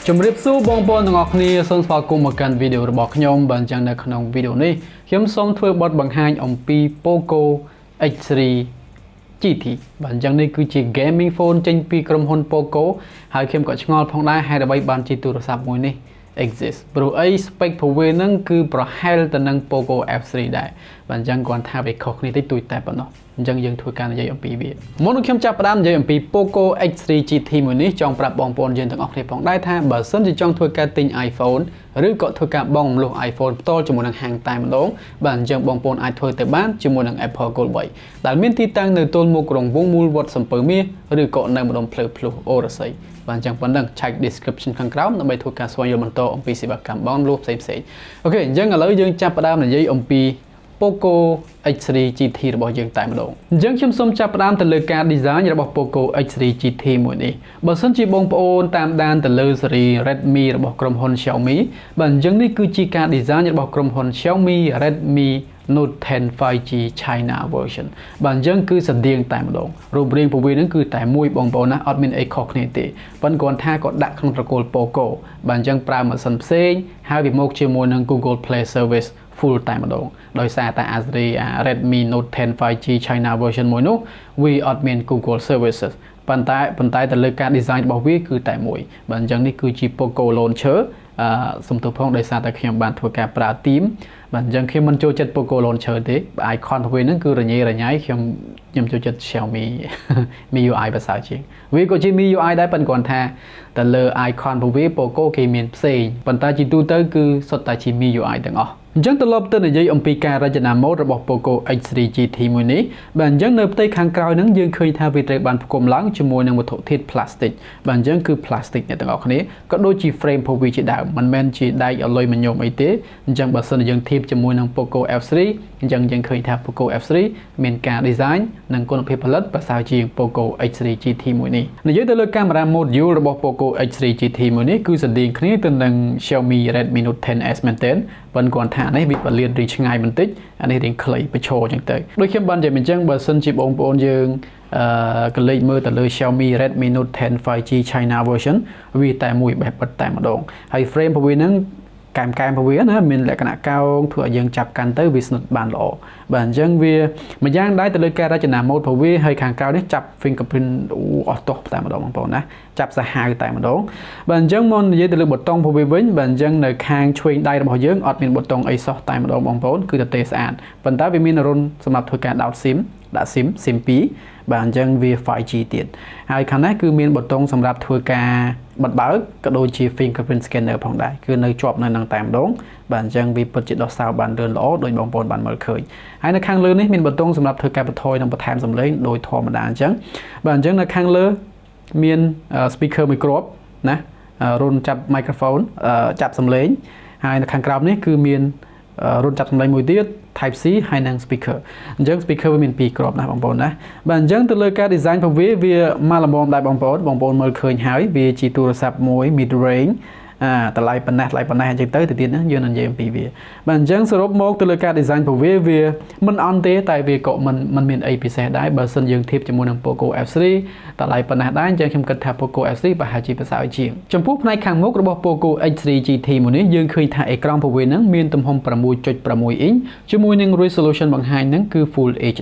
ជំរាបសួរបងប្អូនទាំងអស់គ្នាសូមស្វាគមន៍មកកាន់វីដេអូរបស់ខ្ញុំបាទអញ្ចឹងនៅក្នុងវីដេអូនេះខ្ញុំសូមធ្វើបទបង្ហាញអំពី Poco X3 GT បាទអញ្ចឹងនេះគឺជា gaming phone ចេញពីក្រុមហ៊ុន Poco ហើយខ្ញុំក៏ឆ្ងល់ផងដែរហេតុអ្វីបានជាទូរស័ព្ទមួយនេះ exist ព្រោះអី spec ព្រោះវានឹងគឺប្រហែលទៅនឹង Poco X3 ដែរបាទអញ្ចឹងគាត់ថាវាខុសគ្នាតិចតួចតែប៉ុណ្ណោះអញ្ចឹងយើងធ្វើការនិយាយអំពីវាមុននឹងខ្ញុំចាប់ផ្ដើមនិយាយអំពី Poco X3 GT មួយនេះចង់ប្រាប់បងប្អូនយើងទាំងអស់គ្នាផងដែរថាបើសិនជាចង់ធ្វើការទិញ iPhone ឬក៏ធ្វើការបង់រំលោះ iPhone ផ្ទាល់ជាមួយនឹងហាងតែម្ដងបាទអញ្ចឹងបងប្អូនអាចធ្វើទៅបានជាមួយនឹង Apple Gold 3ដែលមានទីតាំងនៅទល់មុខរង្វង់មូលវត្តសំពៅមាសឬក៏នៅម្ដុំផ្លូវភ្លុះអូរស័យបាទអញ្ចឹងប៉ុណ្ណឹងឆែក description ខាងក្រោមដើម្បីធ្វើការស្វែងយល់បន្តអំពីសេវាកម្មបង់រំលោះផ្សេងៗអូខេអញ្ចឹងឥឡូវយើងចាប់ផ្ដើមនិយាយអំពី Poco X3 GT របស់យើងតែម្ដងអញ្ចឹងខ្ញុំសូមចាប់ផ្ដើមទៅលើការ design របស់ Poco X3 GT មួយនេះបើសិនជាបងប្អូនតាមដានទៅលើស៊េរី Redmi របស់ក្រុមហ៊ុន Xiaomi បាទអញ្ចឹងនេះគឺជាការ design របស់ក្រុមហ៊ុន Xiaomi Redmi Note 10 5G China version បាទអញ្ចឹងគឺស្តៀងតែម្ដងរូបរាងពួកវានឹងគឺតែមួយបងប្អូនណាអត់មានអីខុសគ្នាទេប៉ុន្តែគាត់ថាគាត់ដាក់ក្នុងត្រកូល Poco បាទអញ្ចឹងប្រើម៉ាស៊ីនផ្សេងហើយវាមកជាមួយនឹង Google Play Service full តែម្ដងដោយសារតែ Redmi Note 10 5G China version មួយនោះវាអត់មាន Google Services ប៉ុន្តែទៅលើការ design របស់វាគឺតែមួយបាទអញ្ចឹងនេះគឺជា Poco Launcher សំទោសផងដោយសារតែខ្ញុំបានធ្វើការប្រើ team បាទអញ្ចឹងខ្ញុំមិនចូលចិត្ត Poco Launcher ទេ icon របស់វាហ្នឹងគឺរញ៉េរញ៉ៃខ្ញុំចូលចិត្ត Xiaomi MIUI ប្រសើរជាងវាក៏ជា MIUI ដែរប៉ុន្តែគាត់ថាទៅលើ icon របស់វា Poco គេមានផ្សេងប៉ុន្តែជាទូទៅគឺសុទ្ធតែជា MIUI ទាំងអស់អញ្ចឹងត្រឡប់ទៅនិយាយអំពីការរចនាម៉ូដរបស់ Poco X3 GT មួយនេះបាទអញ្ចឹងនៅផ្ទៃខាងក្រោយហ្នឹងយើងឃើញថាវាត្រូវបានផ្គុំឡើងជាមួយនឹងវត្ថុធាតុ plastic បាទអញ្ចឹងគឺ plastic អ្នកទាំងអស់គ្នាក៏ដូចជា frame របស់វាជាដើមមិនមែនជាដែកអលុយមញោមអីទេអញ្ចឹងបើសិនយើងធៀបជាមួយនឹង Poco F3 អញ្ចឹងយើងឃើញថា Poco F3 មានការ design និងគុណភាពផលិតប្រសើរជាង Poco X3 GT មួយនេះនិយាយទៅលើកាមេរ៉ា module របស់ Poco X3 GT មួយនេះគឺស្តៀងគ្នាទៅនឹង Xiaomi Redmi Note 10s មែនទែនប៉ុន្តែគាត់ថានេះវាបលៀនរីឆ្ងាយបន្តិចអានេះរៀងខ្លីប្រឈរអញ្ចឹងទៅដូចខ្ញុំបាននិយាយអញ្ចឹងបើសិនជាបងប្អូនយើងកលេចមើលទៅលើ Xiaomi Redmi Note 10 5G China version វាតែមួយបែបបិទតែម្ដងហើយ frame របស់វាហ្នឹងកែមរបស់វាណាមានលក្ខណៈកោងធ្វើឲ្យយើងចាប់កាន់ទៅវាស្និទ្ធបានល្អបាទអញ្ចឹងវាម្យ៉ាងដែរទៅលើការរចនាម៉ូដរបស់វាហើយខាងក្រៅនេះចាប់ fingerprint អស់ទោះតែម្ដងបងប្អូនណាចាប់សាហាវតែម្ដងបាទអញ្ចឹងមកនិយាយទៅលើប៊ូតុងរបស់វាវិញបាទអញ្ចឹងនៅខាងឆ្វេងដៃរបស់យើងអត់មានប៊ូតុងអីសោះតែម្ដងបងប្អូនគឺតែស្អាតប៉ុន្តែវាមានរុនសម្រាប់ធ្វើការដោត SIM ដាក់ SIM 2បាទអញ្ចឹងវា 5G ទៀតហើយខាងនេះគឺមានប៊ូតុងសម្រាប់ធ្វើការបិទបើកក៏ដូចជា fingerprint scanner ផងដែរគឺនៅជាប់នៅនឹងតែម្ដងបាទអញ្ចឹងវាពិតជាដោះសោបានលឿនល្អដោយបងប្អូនបានមើលឃើញហើយនៅខាងលើនេះមានប៊ូតុងសម្រាប់ធ្វើការបន្ថយនិងបន្ថែមសំឡេងដោយធម្មតាអញ្ចឹងបាទអញ្ចឹងនៅខាងលើមាន speaker មួយគ្រាប់ណារុនចាប់ microphone ចាប់សំឡេងហើយនៅខាងក្រោមនេះគឺមានរុនចាប់សំឡេងមួយទៀត Type C ហើយនិង speaker អញ្ចឹង speaker វាមាន2គ្រាប់ណាបងប្អូនណាបាទអញ្ចឹងទៅលើការ design របស់វាមកល្មមដែរបងប្អូនមើលឃើញហើយវាជាទូរស័ព្ទមួយ mid range តម្លៃប៉ុណ្ណេះអញ្ចឹងទៅទៀតណាយើងនឹងនិយាយអំពីវាបាទអញ្ចឹងសរុបមកទៅលើការ design របស់វាមិនអន់ទេតែវាក៏មិនមានអីពិសេសដែរបើសិនយើងធៀបជាមួយនឹង Poco F3 តម្លៃប៉ុណ្ណេះដែរអញ្ចឹងខ្ញុំគិតថា Poco F3 ប្រហែលជាប្រសើរជាងចំពោះផ្នែកខាងមុខរបស់ Poco X3 GT មួយនេះយើងឃើញថាអេក្រង់របស់វានឹងមានទំហំ 6.6 អ៊ីនជាមួយនឹង resolution បង្ហាញហ្នឹងគឺ Full HD+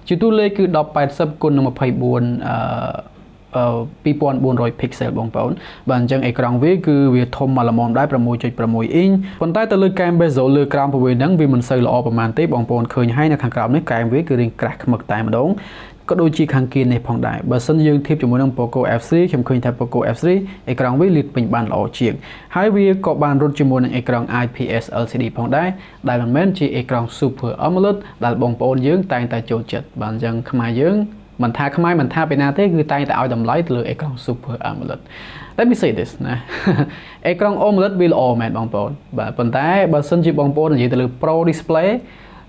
ជាតួលេខគឺ 1080 x 2400 pixel បងប្អូនបាទអញ្ចឹងអេក្រង់វាគឺវាធំមកល្មមដែរ 6.6 អ៊ីនប៉ុន្តែទៅលើកែម bezel លើក្រោមរបស់វាហ្នឹងវាមិនសូវល្អប្រហែលទេបងប្អូនឃើញហើយនៅខាងក្រោមនេះកែមវាគឺរៀងក្រាស់ខ្មឹកតែម្ដងក៏ដូចជាខាងគៀននេះផងដែរបើសិនយើងធៀបជាមួយនឹង Poco F3 ខ្ញុំឃើញថា Poco F3 អេក្រង់វាលាតពេញបានល្អជាងហើយវាក៏បានរត់ជាមួយនឹងអេក្រង់ IPS LCD ផងដែរដែលមិនមែនជាអេក្រង់ Super AMOLED ដែលបងប្អូនយើងតែងតែចូលចិត្តបាទអញ្ចឹងខ្មែរយើងមិនថាខ្មែរមិនថាពីណាទេគឺតែងតែឲ្យតម្លៃទៅលើអេក្រង់ Super AMOLED Let me say this ណាអេក្រង់ AMOLED វាល្អមែនបងប្អូនបាទប៉ុន្តែបើសិនជាបងប្អូននិយាយទៅលើ Pro Display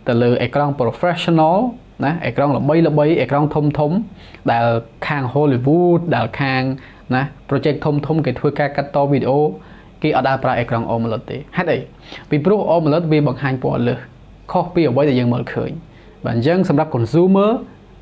ទៅលើអេក្រង់ Professional ណាអេក្រង់ល្បីអេក្រង់ធំដែលខាង Hollywood ដែលខាងណា project ធំគេធ្វើការកាត់តវីដេអូគេអត់ដើរប្រើអេក្រង់ AMOLED ទេហេតុអីពីព្រោះ AMOLED វាបង្ហាញពណ៌លើសខុសពីអ្វីដែលយើងមើលឃើញបាទអញ្ចឹងសម្រាប់ consumer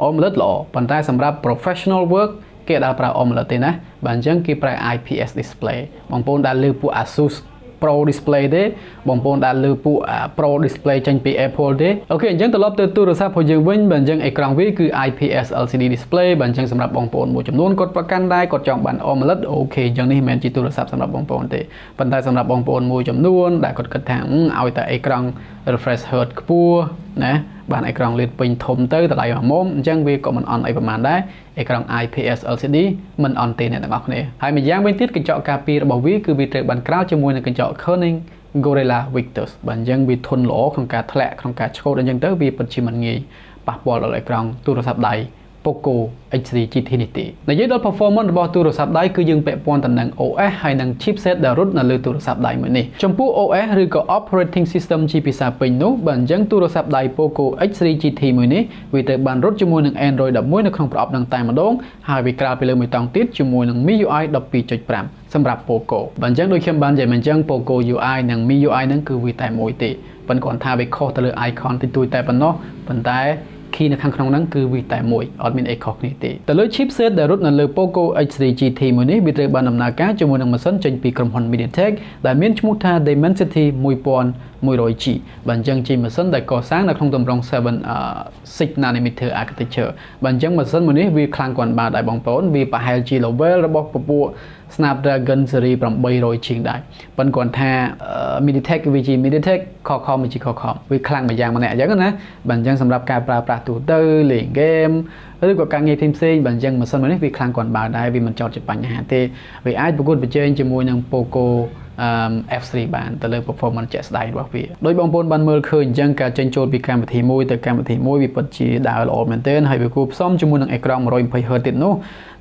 AMOLED ល្អប៉ុន្តែសម្រាប់ professional work គេដាក់ប្រើ AMOLED ទេណាបាទអញ្ចឹងគេប្រើ IPS display បងប្អូនដែលលើពួក ASUS Pro display ទេបងប្អូនដែលលើពួក Pro display ចេញពី Apple ទេអូខេអញ្ចឹងត្រឡប់ទៅទូរស័ព្ទរបស់យើងវិញបាទអញ្ចឹងអេក្រង់វាគឺ IPS LCD display បាទអញ្ចឹងសម្រាប់បងប្អូនមួយចំនួនគាត់ប្រកាន់ដែរគាត់ចង់បាន AMOLED អូខេអញ្ចឹងនេះមិនមែនជាទូរស័ព្ទសម្រាប់បងប្អូនទេប៉ុន្តែសម្រាប់បងប្អូនមួយចំនួនដែលគាត់គិតថាឲ្យតែអេក្រង់ refresh rate ខ្ពស់ណាបានអេក្រង់លេតពេញធំទៅតម្លៃ1ម៉ោងអញ្ចឹងវាក៏មិនអន់អីប្រហែលដែរអេក្រង់ IPS LCD មិនអន់ទេអ្នកទាំងអស់គ្នាហើយម្យ៉ាងវិញទៀតកញ្ចក់ការពាររបស់វាគឺវាត្រូវបានក្រាលជាមួយនឹងកញ្ចក់ Corning Gorilla Victus បាទអញ្ចឹងវាធន់ល្អក្នុងការធ្លាក់ក្នុងការឆ្កូតអញ្ចឹងទៅវាពិតជាមិនងាយប៉ះពាល់ដល់អេក្រង់ទូរស័ព្ទដៃ Poco X3 GT នេះទេនិយាយដល់ performance របស់ទូរស័ព្ទដៃគឺយើងពាក់ព័ន្ធទៅនឹង OS ហើយនឹង chipset ដែលរត់នៅលើទូរស័ព្ទដៃមួយនេះចំពោះ OS ឬក៏ operating system ជាភាសាពេញនោះបាទអញ្ចឹងទូរស័ព្ទដៃ Poco X3 GT មួយនេះវាត្រូវបានរត់ជាមួយនឹង Android 11នៅក្នុងប្រអប់នឹងតែម្ដងហើយវាក្រាលពីលើមួយតង់ទៀតជាមួយនឹង MIUI 12.5 សម្រាប់ Poco បាទអញ្ចឹងដូចខ្ញុំបាននិយាយមកអញ្ចឹង Poco UI និង MIUI ហ្នឹងគឺវាតែមួយទេប៉ុន្តែគាត់ថាវាខុសទៅលើ icon តិចតួចតែប៉ុណ្ណោះប៉ុន្តែ key នៅខាងក្នុងហ្នឹងគឺវាតែមួយអត់មានអីខុសគ្នាទេទៅលើ chipset ដែលរត់នៅលើ Poco X3 GT មួយនេះវាត្រូវបានដំណើរការជាមួយនឹងម៉ាស៊ីនចេញពីក្រុមហ៊ុន MediaTek ដែលមានឈ្មោះថា Dimensity 1100G បាទអញ្ចឹងជាម៉ាស៊ីនដែលកសាងនៅក្នុងទម្រង់ 6 nanometer architecture បាទអញ្ចឹងម៉ាស៊ីនមួយនេះវាខ្លាំងកว่าបាទដែរបងប្អូនវាប្រហែលជា level របស់ពពួក Snapdragon series 800 ជាងដែរប៉ុន្តែគាត់ថា MediaTek វាជា MediaTek Qualcomm វាជា Qualcomm វាខ្លាំងមួយយ៉ាងម្នាក់អញ្ចឹងណាបាទអញ្ចឹងសម្រាប់ការប្រើប្រាស់ទូទៅលេង game ឬក៏ការងារផ្សេងៗបាទអញ្ចឹងម៉ាស៊ីនមួយនេះវាខ្លាំងកว่าបាទដែរវាមិនចោទជាបញ្ហាទេវាអាចប្រកួតប្រជែងជាមួយនឹង Poco F3 បានទៅលើ performance ជាក់ស្ដែងរបស់វាដោយបងប្អូនបានមើលឃើញអញ្ចឹងការចេញចូលពីកម្មវិធីមួយទៅកម្មវិធីមួយវាពិតជាដើរល្អមែនទែនហើយវាគួរផ្សំជាមួយនឹងអេក្រង់ 120Hz ទៀតនោះ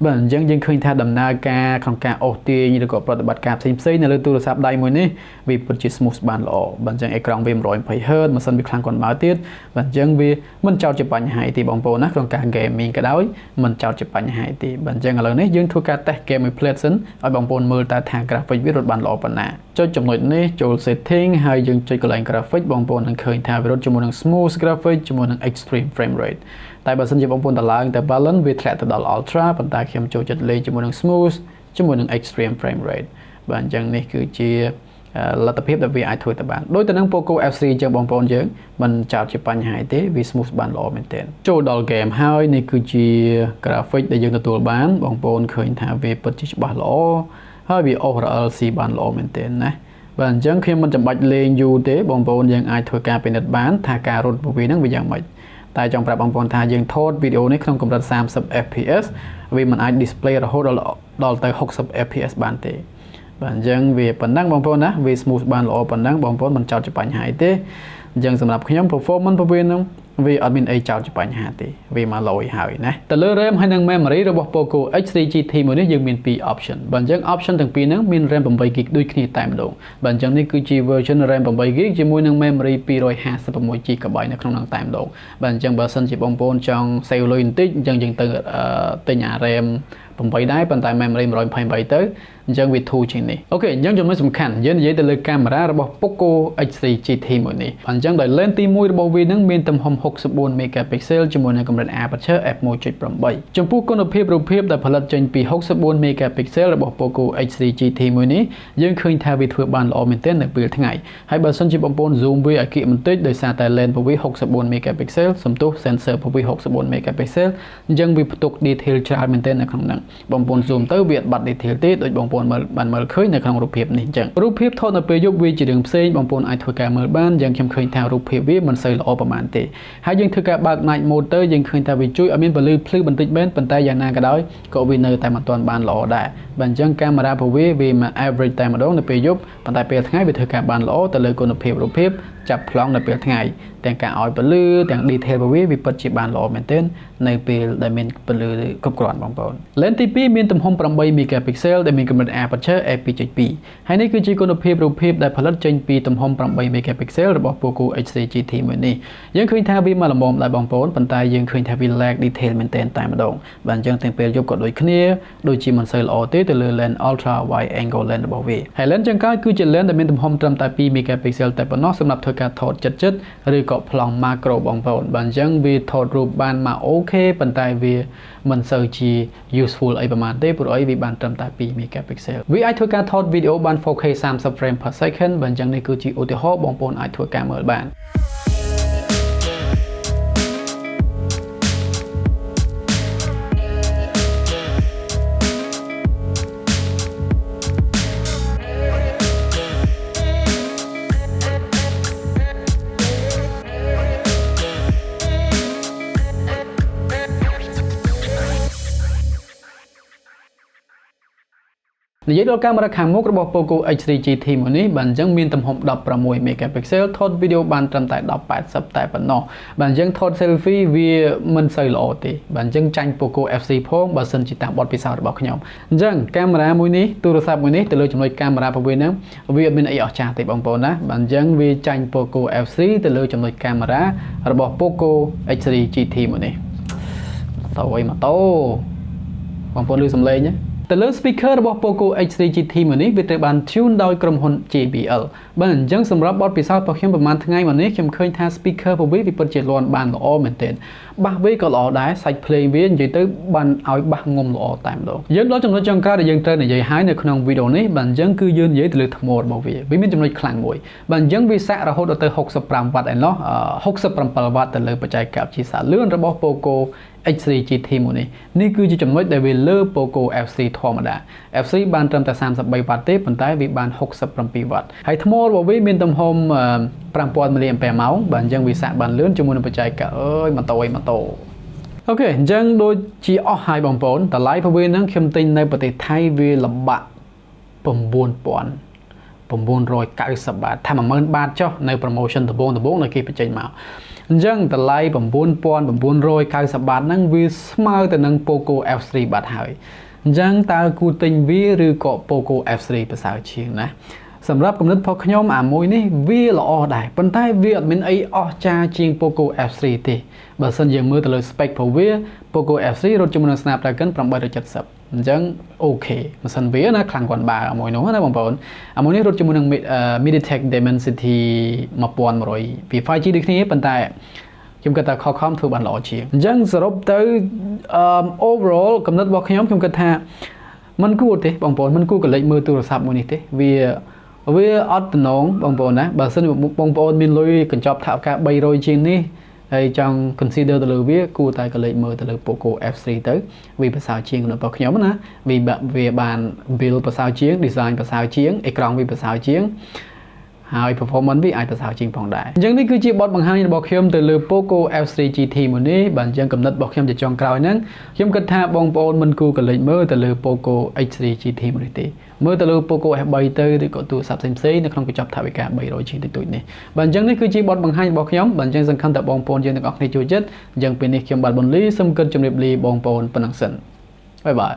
បាទអញ្ចឹងយើងឃើញថាដំណើរការក្នុងការអូសទាញឬក៏ប្រតិបត្តិការផ្សេងៗនៅលើទូរស័ព្ទដៃមួយនេះវាពិតជា smooth បានល្អបាទអញ្ចឹងអេក្រង់វា 120Hz ម៉ាស៊ីនវាខ្លាំងកว่าទៀតបាទអញ្ចឹងវាមិនចោទជាបញ្ហាទេបងប្អូនណាក្នុងការ gaming ក៏ដោយមិនចោទជាបញ្ហាទេបាទអញ្ចឹងឥឡូវនេះយើងធ្វើការ test game មួយ play សិនឲ្យបងប្អូនមើលតើថា graphic វារត់បានល្អប៉ុណ្ណាចុចចំណុចនេះចូល setting ហើយយើងចុចកន្លែង graphic បងប្អូននឹងឃើញថាវារត់ជាមួយនឹង smooth graphic ជាមួយនឹង extreme frame rate តែបើសិនជាបងប្អូនតឡើងតែ balance វាធ្លាក់ទៅដល់ ultra ប៉ុន្តែខ្ញុំចូលចិត្តលេងជាមួយនឹង smooth ជាមួយនឹង extreme frame rate បាទអញ្ចឹងនេះគឺជាលទ្ធភាពដែលវាអាចធ្វើទៅបានដូចទៅនឹង Poco F3 អញ្ចឹងបងប្អូនយើងមិនចោទជាបញ្ហាទេវា smooth បានល្អមែនទែនចូលដល់ game ហើយនេះគឺជា graphic ដែលយើងទទួលបានបងប្អូនឃើញថាវាពិតជាច្បាស់ល្អហើយវា overall បានល្អមែនទែនណាបាទអញ្ចឹងខ្ញុំមិនចាំបាច់លេងយូរទេបងប្អូនយើងអាចធ្វើការពិនិត្យបានថាការរត់របស់វានឹងវាយ៉ាងម៉េចតែចង់ប្រាប់បងប្អូនថាយើងថតវីដេអូនេះក្នុងកម្រិត30 fps វាមិនអាច display រហូតដល់ទៅ60 fps បានទេបាទអញ្ចឹងវាប៉ុណ្ណឹងបងប្អូនណាវា smooth បានល្អប៉ុណ្ណឹងបងប្អូនមិនចោទជាបញ្ហាទេអញ្ចឹងសម្រាប់ខ្ញុំ performance របស់វានឹងវាអត់មានអីចោទជាបញ្ហាទេវាមកលយហើយណាទៅលើ RAM ហើយនិង memory របស់ Poco X3 GT មួយនេះយើងមាន2 option បាទអញ្ចឹង option ទាំងពីរហ្នឹងមាន RAM 8GB ដូចគ្នាតែម្ដងបាទអញ្ចឹងនេះគឺជា version RAM 8GB ជាមួយនឹង memory 256GB នៅក្នុងហ្នឹងតែម្ដងបាទអញ្ចឹងបើសិនជាបងប្អូនចង់ save លុយបន្តិចអញ្ចឹងយើងទៅទិញអា RAM 8ដែរប៉ុន្តែ memory 128ទៅអញ្ចឹងវាធូរជាងនេះអូខេអញ្ចឹងចំណុចសំខាន់យើងនិយាយទៅលើកាមេរ៉ារបស់ Poco X3 GT មួយនេះអញ្ចឹងដោយ lens ទី1របស់វានឹងមានទំហំ64 megapixel ជាមួយនឹងកម្រិត aperture f1.8 ចំពោះគុណភាពរូបភាពដែលផលិតចេញពី64 megapixel របស់ Poco X3 GT មួយនេះយើងឃើញថាវាធ្វើបានល្អមែនទែននៅពេលថ្ងៃហើយបើសិនជាបងប្អូន zoom វាឲ្យគៀកបន្តិចដោយសារតែ lens របស់វា64 megapixel សំទោស sensor របស់វា64 megapixel អញ្ចឹងវាផ្ទុក detail ច្រើនមែនទែននៅក្នុងហ្នឹងបងប្អូន zoom ទៅវាអត់បាត់ detail ទេដូចបងប្អូនបានមើលឃើញនៅក្នុងរូបភាពនេះអញ្ចឹងរូបភាពថតនៅពេលយប់វាជារឿងផ្សេងបងប្អូនអាចធ្វើការមើលបានយ៉ាងខ្ញុំឃើញថារូបភាពវាមិនសូវល្អប្រហែលទេហើយយើងធ្វើការបើក night mode ទៅយើងឃើញថាវាជួយឲ្យមានពន្លឺភ្លឺបន្តិចមែនប៉ុន្តែយ៉ាងណាក៏ដោយក៏វានៅតែមិនទាន់បានល្អដែរបាទអញ្ចឹងកាមេរ៉ារបស់វាមក average តែម្ដងនៅពេលយប់ប៉ុន្តែពេលថ្ងៃវាធ្វើការបានល្អទៅលើគុណភាពរូបភាពចាប់ប្លង់នៅពេលថ្ងៃទាំងការឲ្យពន្លឺទាំង detail របស់វាពិតជាបានល្អមែនទែននៅពេលដែលមានពន្លឺគ្រប់គ្រាន់បងប្អូន lens ទី2មានទំហំ8 megapixel ដែលមានកម្រិត aperture f2.2 ហើយនេះគឺជាគុណភាពរូបភាពដែលផលិតចេញពីទំហំ8 megapixel របស់ Poco X3 GT មួយនេះយើងឃើញថាវាមកល្មមដែរបងប្អូនប៉ុន្តែយើងឃើញថាវា lag detail មែនទែនតែម្ដងបាទអញ្ចឹងទាំងពេលយប់ក៏ដូចគ្នាដូចជាមិនសូវល្អទេទៅលើ lens ultra wide angle lens របស់វាហើយ lens ចុងក្រោយគឺជា lens ដែលមានទំហំត្រឹមតែ2 megapixel តែប៉ុណ្ណោះសម្រាប់ធ្វើ ការថតចិត្តឬក៏ប្លង់ macro បងប្អូនបាទអញ្ចឹងវាថតរូបបានមកអូខេប៉ុន្តែវាមិនសូវជា useful អីប្រហែលទេព្រោះអីវាបានត្រឹមតែ2 megapixel វាអាចធ្វើការថតវីដេអូបាន 4K 30 frame per second បាទអញ្ចឹងនេះគឺជាឧទាហរណ៍បងប្អូនអាចធ្វើការមើលបាននិយាយដល់កាមេរ៉ាខាងមុខរបស់ Poco X3 GT មួយនេះបាទអញ្ចឹងមានទំហំ16 megapixel ថតវីដេអូបានត្រឹមតែ1080តែប៉ុណ្ណោះបាទអញ្ចឹងថត selfie វាមិនសូវល្អទេបាទអញ្ចឹងចាញ់ Poco F3 ផងបើសិនជាតាមបទពិសោធន៍របស់ខ្ញុំអញ្ចឹងកាមេរ៉ាមួយនេះទូរស័ព្ទមួយនេះទៅលើចំណុចកាមេរ៉ាប្រវេហ្នឹងវាអត់មានអីអស្ចារ្យទេបងប្អូនណាបាទអញ្ចឹងវាចាញ់ Poco F3 ទៅលើចំណុចកាមេរ៉ារបស់ Poco X3 GT មួយនេះតើអីម៉ូតូបងប្អូនឮសំឡេងទេទៅលើ speaker របស់ Poco X3 GT មួយនេះវាត្រូវបាន tune ដោយក្រុមហ៊ុន JBL បាទអញ្ចឹងសម្រាប់បទពិសោធន៍របស់ខ្ញុំប្រហែលថ្ងៃមកនេះខ្ញុំឃើញថា speaker របស់វាពិតជាលាន់បានល្អមែនទែនបាសវាក៏ល្អដែរសាច់ភ្លេងវានិយាយទៅបានឲ្យបាសងុំល្អតែម្ដងយើងដល់ចំណុចចុងក្រោយដែលយើងត្រូវនិយាយហើយនៅក្នុងវីដេអូនេះបាទអញ្ចឹងគឺយើងនិយាយទៅលើថ្មរបស់វាមានចំណុចខ្លាំងមួយបាទអញ្ចឹងវាសាករហូតដល់ទៅ65 W ឯណោះ67 W ទៅលើបច្ចេកវិទ្យាសាកលឿនរបស់ Poco X3 GT មួយនេះគឺជាចំណុចដែលវាលើ Poco F3 ធម្មតា F3 បានត្រឹមតែ33 W ទេប៉ុន្តែវាបាន67 W ហើយថ្មរបស់វាមានទំហំ5000 mAh បាទអញ្ចឹងវាសាកបានលឿនជាមួយនឹងបច្ចេកម៉ូតូអូខេអញ្ចឹងដូចជាអស់ហើយបងប្អូនតម្លៃរបស់វាហ្នឹងខ្ញុំទិញនៅប្រទេសថៃវាលំបាក់9990 បាតថា 10000 បាតចុះនៅ promotion ដំបូងនៅគេបញ្ចេញមកអញ្ចឹងតម្លៃ9990 បាតហ្នឹងវាស្មើទៅនឹង Poco F3 បាត់ហើយអញ្ចឹងតើគួរទិញវាឬក៏ Poco F3 ប្រសើរជាងណាសម្រាប់គំនិតរបស់ខ្ញុំអាមួយនេះវាល្អដែរប៉ុន្តែវាអត់មានអីអស្ចារ្យជាង Poco F3 ទេបើសិនយើងមើលទៅលើ spec របស់វា Poco F3 រត់ជាមួយនឹង Snapdragon 870អញ្ចឹងអូខេម៉ាស៊ីនវាណាខ្លាំងគាត់បើអាមួយនោះណាបងប្អូនអាមួយនេះរត់ជាមួយនឹង MediaTek Dimensity 1100 វា 5G ដូចគ្នាប៉ុន្តែខ្ញុំគិតថា Qualcomm ធ្វើបានល្អជាងអញ្ចឹងសរុបទៅoverall គំនិតរបស់ខ្ញុំគិតថាมันគួរទេបងប្អូនมันគួរកលេចមើលទូរស័ព្ទមួយនេះទេវាអត់តំណងបងប្អូនណាបើសិនបងប្អូនមានលុយកញ្ចប់ថវិកា300ជាងនេះហើយចង់ consider ទៅលើវាគួរតែកលេចមើលទៅលើ Poco F3 ទៅវាប្រសើរជាងរបស់ខ្ញុំណាវាបាន build ប្រសើរជាង design ប្រសើរជាងអេក្រង់វាប្រសើរជាងហើយ performance វាអាចប្រសើរជាងផងដែរអញ្ចឹងនេះគឺជាបទបង្ហាញរបស់ខ្ញុំទៅលើ Poco F3 GT មួយនេះបាទអញ្ចឹងកំណត់របស់ខ្ញុំជាចុងក្រោយហ្នឹងខ្ញុំគិតថាបងប្អូនមិនគួរកលេចមើលទៅលើ Poco X3 GT មួយនេះទេមើលទៅលើ Poco F3 ទៅឬក៏ទូរស័ព្ទផ្សេងៗនៅក្នុងកញ្ចប់ថវិកា300ជាងតិចនេះបាទអញ្ចឹងនេះគឺជាបទបង្ហាញរបស់ខ្ញុំបាទអញ្ចឹងសង្ឃឹមថាបងប្អូនយើងទាំងអស់គ្នាចូលចិត្តអញ្ចឹងពេលនេះខ្ញុំបាទប៊ុនលីសូមគិតជម្រាបលាបងប្អូនប៉ុណ្ណឹងសិនបាយបាយ